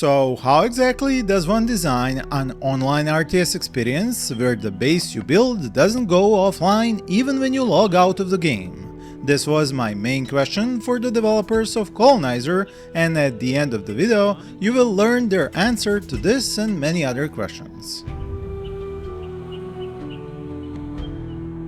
So how exactly does one design an online RTS experience where the base you build doesn't go offline even when you log out of the game? This was my main question for the developers of Coloniser, and at the end of the video you will learn their answer to this and many other questions.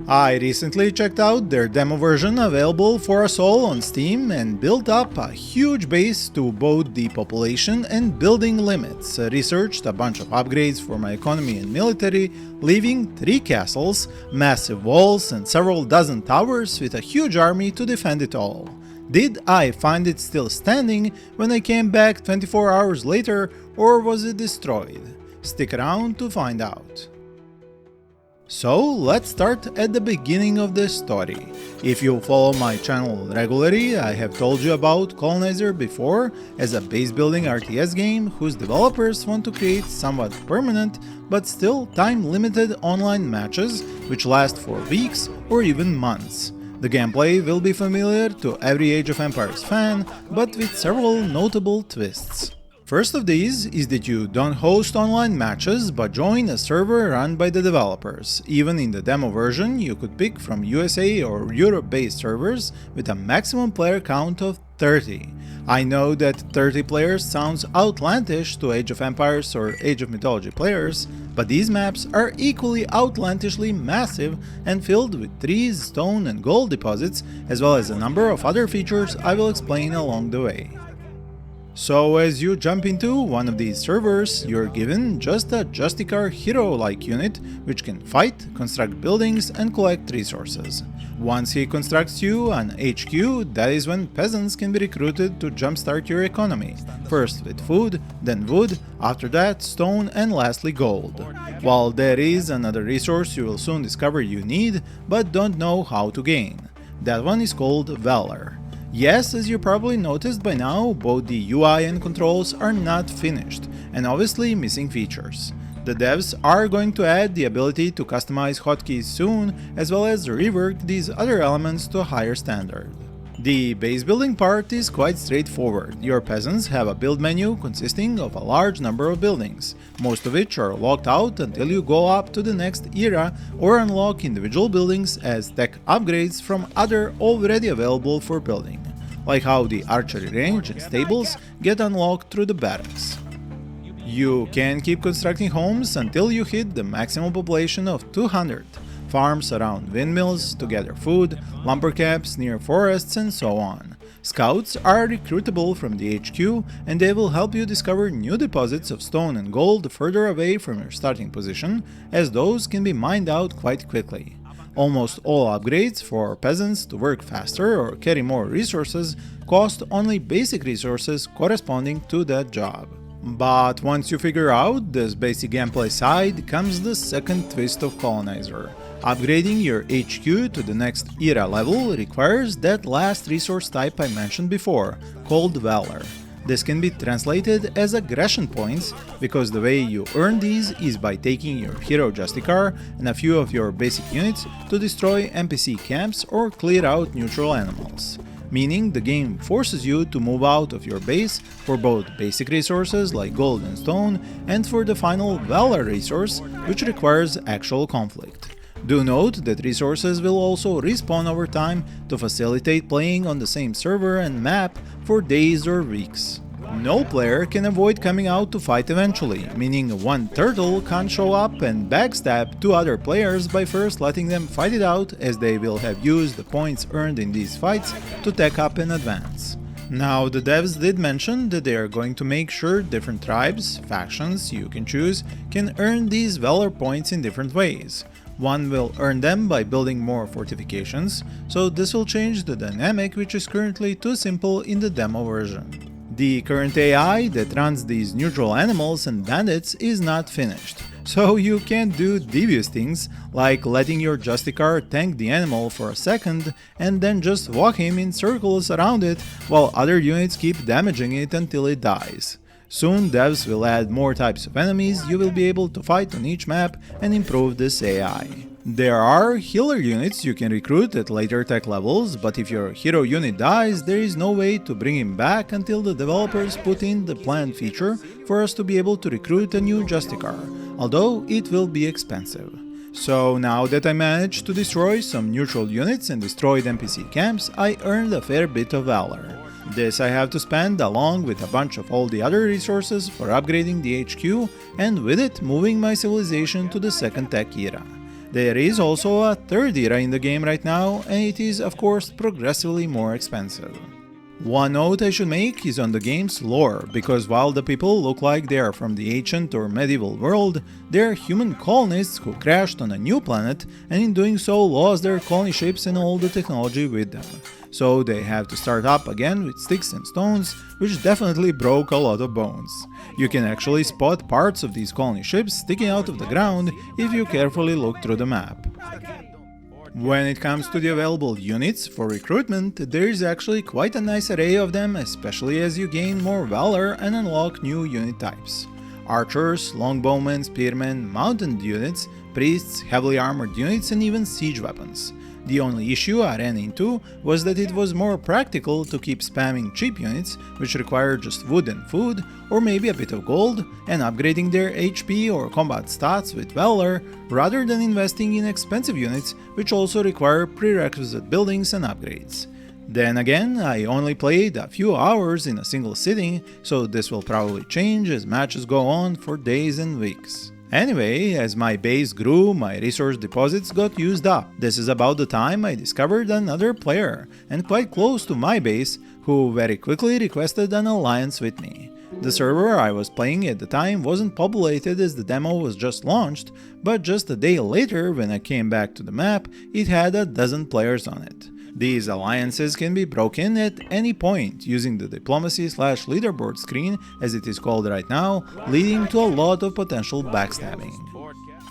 I recently checked out their demo version available for us all on Steam and built up a huge base to both the population and building limits, researched a bunch of upgrades for my economy and military, leaving 3 castles, massive walls and several dozen towers with a huge army to defend it all. Did I find it still standing when I came back 24 hours later, or was it destroyed? Stick around to find out. So let's start at the beginning of the story. If you follow my channel regularly, I have told you about Coloniser before as a base building RTS game whose developers want to create somewhat permanent but still time-limited online matches which last for weeks or even months. The gameplay will be familiar to every Age of Empires fan, but with several notable twists. First of these is that you don't host online matches but join a server run by the developers. Even in the demo version, you could pick from USA or Europe-based servers with a maximum player count of 30. I know that 30 players sounds outlandish to Age of Empires or Age of Mythology players, but these maps are equally outlandishly massive and filled with trees, stone and gold deposits, as well as a number of other features I will explain along the way. So as you jump into one of these servers, you're given just a Justicar hero-like unit which can fight, construct buildings and collect resources. Once he constructs you an HQ, that is when peasants can be recruited to jumpstart your economy, first with food, then wood, after that stone and lastly gold. While there is another resource you will soon discover you need, but don't know how to gain. That one is called Valor. Yes, as you probably noticed by now, both the UI and controls are not finished, and obviously missing features. The devs are going to add the ability to customize hotkeys soon, as well as rework these other elements to a higher standard. The base building part is quite straightforward. Your peasants have a build menu consisting of a large number of buildings, most of which are locked out until you go up to the next era or unlock individual buildings as tech upgrades from other already available for building, like how the archery range and stables get unlocked through the barracks. You can keep constructing homes until you hit the maximum population of 200. Farms around windmills to gather food, lumber camps near forests and so on. Scouts are recruitable from the HQ and they will help you discover new deposits of stone and gold further away from your starting position, as those can be mined out quite quickly. Almost all upgrades for peasants to work faster or carry more resources cost only basic resources corresponding to that job. But once you figure out this basic gameplay side comes the second twist of Coloniser. Upgrading your HQ to the next era level requires that last resource type I mentioned before, called Valor. This can be translated as aggression points, because the way you earn these is by taking your hero Justicar and a few of your basic units to destroy NPC camps or clear out neutral animals. Meaning the game forces you to move out of your base for both basic resources like gold and stone and for the final Valor resource, which requires actual conflict. Do note that resources will also respawn over time to facilitate playing on the same server and map for days or weeks. No player can avoid coming out to fight eventually, meaning one turtle can't show up and backstab 2 other players by first letting them fight it out, as they will have used the points earned in these fights to tech up in advance. Now, the devs did mention that they are going to make sure different tribes, factions you can choose, can earn these Valor points in different ways. One will earn them by building more fortifications, so this will change the dynamic which is currently too simple in the demo version. The current AI that runs these neutral animals and bandits is not finished, so you can't do devious things like letting your Justicar tank the animal for a second and then just walk him in circles around it while other units keep damaging it until it dies. Soon devs will add more types of enemies you will be able to fight on each map and improve this AI. There are healer units you can recruit at later tech levels, but if your hero unit dies, there is no way to bring him back until the developers put in the planned feature for us to be able to recruit a new Justicar, although it will be expensive. So now that I managed to destroy some neutral units and destroyed NPC camps, I earned a fair bit of Valor. This I have to spend along with a bunch of all the other resources for upgrading the HQ, and with it moving my civilization to the second tech era. There is also a third era in the game right now, and it is of course progressively more expensive. One note I should make is on the game's lore, because while the people look like they are from the ancient or medieval world, they are human colonists who crashed on a new planet and in doing so lost their colony ships and all the technology with them. So they have to start up again with sticks and stones, which definitely broke a lot of bones. You can actually spot parts of these colony ships sticking out of the ground if you carefully look through the map. When it comes to the available units for recruitment, there is actually quite a nice array of them, especially as you gain more valor and unlock new unit types. Archers, longbowmen, spearmen, mounted units, priests, heavily armored units, and even siege weapons. The only issue I ran into was that it was more practical to keep spamming cheap units, which require just wood and food, or maybe a bit of gold, and upgrading their HP or combat stats with Valor, rather than investing in expensive units which also require prerequisite buildings and upgrades. Then again, I only played a few hours in a single sitting, so this will probably change as matches go on for days and weeks. Anyway, as my base grew, my resource deposits got used up. This is about the time I discovered another player, and quite close to my base, who very quickly requested an alliance with me. The server I was playing at the time wasn't populated as the demo was just launched, but just a day later when I came back to the map, it had a dozen players on it. These alliances can be broken at any point using the diplomacy/leaderboard screen, as it is called right now, leading to a lot of potential backstabbing.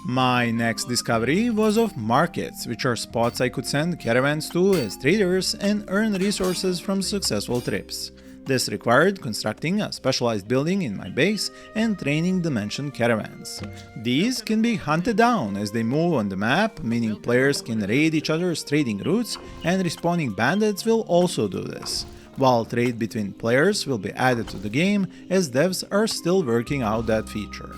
My next discovery was of markets, which are spots I could send caravans to as traders and earn resources from successful trips. This required constructing a specialized building in my base and training the mentioned caravans. These can be hunted down as they move on the map, meaning players can raid each other's trading routes, and respawning bandits will also do this, while trade between players will be added to the game as devs are still working out that feature.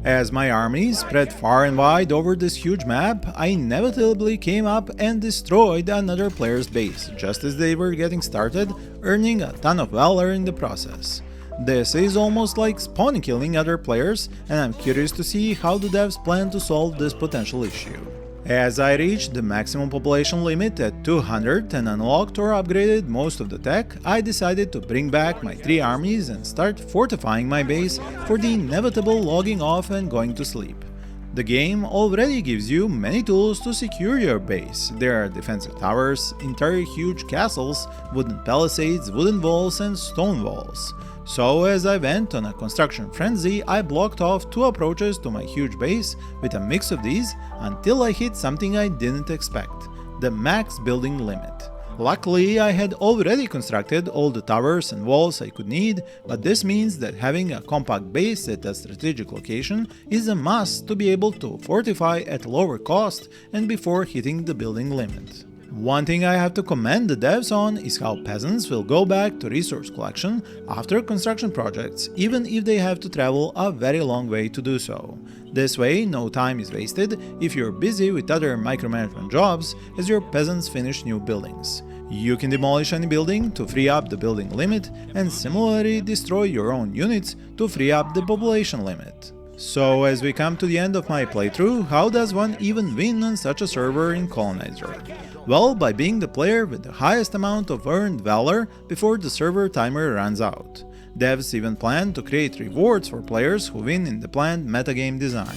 As my army spread far and wide over this huge map, I inevitably came up and destroyed another player's base, just as they were getting started, earning a ton of valor in the process. This is almost like spawn killing other players, and I'm curious to see how the devs plan to solve this potential issue. As I reached the maximum population limit at 200 and unlocked or upgraded most of the tech, I decided to bring back my 3 armies and start fortifying my base for the inevitable logging off and going to sleep. The game already gives you many tools to secure your base. There are defensive towers, entire huge castles, wooden palisades, wooden walls and stone walls. So as I went on a construction frenzy, I blocked off 2 approaches to my huge base with a mix of these until I hit something I didn't expect: the max building limit. Luckily, I had already constructed all the towers and walls I could need, but this means that having a compact base at a strategic location is a must to be able to fortify at lower cost and before hitting the building limit. One thing I have to commend the devs on is how peasants will go back to resource collection after construction projects, even if they have to travel a very long way to do so. This way, no time is wasted if you're busy with other micromanagement jobs as your peasants finish new buildings. You can demolish any building to free up the building limit, and similarly destroy your own units to free up the population limit. So as we come to the end of my playthrough, how does one even win on such a server in Coloniser? Well, by being the player with the highest amount of earned valor before the server timer runs out. Devs even plan to create rewards for players who win in the planned metagame design.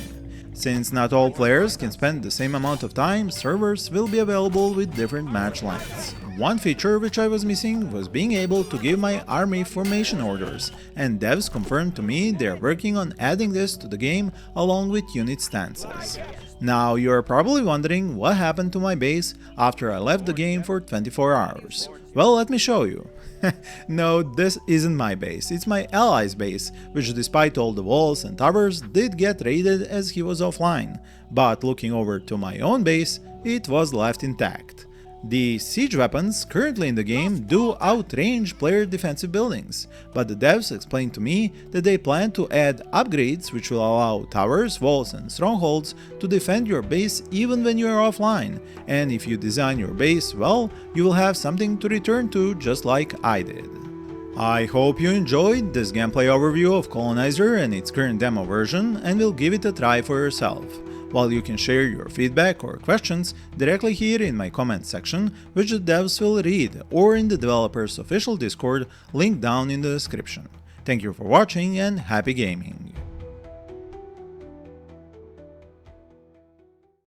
Since not all players can spend the same amount of time, servers will be available with different match lengths. One feature which I was missing was being able to give my army formation orders, and devs confirmed to me they are working on adding this to the game along with unit stances. Now you are probably wondering what happened to my base after I left the game for 24 hours. Well, let me show you. No, this isn't my base, it's my ally's base, which despite all the walls and towers did get raided as he was offline, but looking over to my own base, it was left intact. The siege weapons currently in the game do outrange player defensive buildings, but the devs explained to me that they plan to add upgrades which will allow towers, walls and strongholds to defend your base even when you are offline, and if you design your base well, you will have something to return to just like I did. I hope you enjoyed this gameplay overview of Coloniser and its current demo version and will give it a try for yourself. While you can share your feedback or questions directly here in my comments section, which the devs will read, or in the developer's official Discord linked down in the description. Thank you for watching and happy gaming!